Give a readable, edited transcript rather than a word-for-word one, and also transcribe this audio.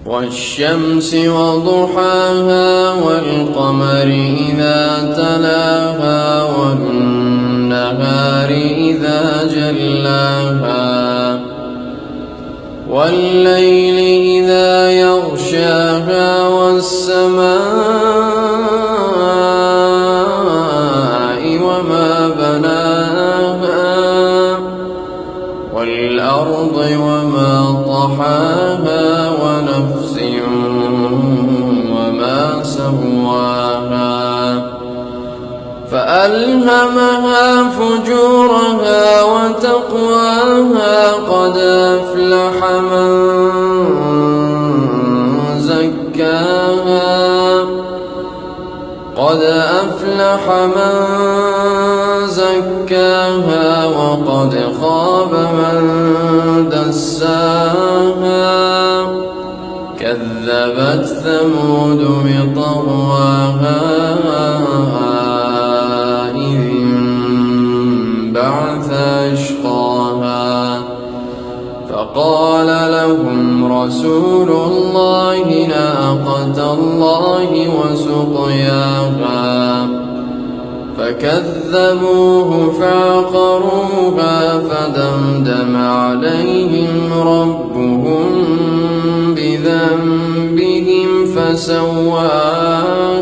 والشمس وضحاها والقمر إذا تلاها والنهار إذا جلاها والليل إذا يغشاها والسماء وما بناها والأرض وما طحاها ونفس وما سواها فألهمها فجورها وتقواها قد أفلح من زكاها وقد خاب من دساها كذبت ثمود بطغواها إذ انبعث أشقاها فقال لهم رسول الله ناقة الله وسقياها فكذبوه فعقروها فدمدم عليهم ربهم بذنبهم فسواها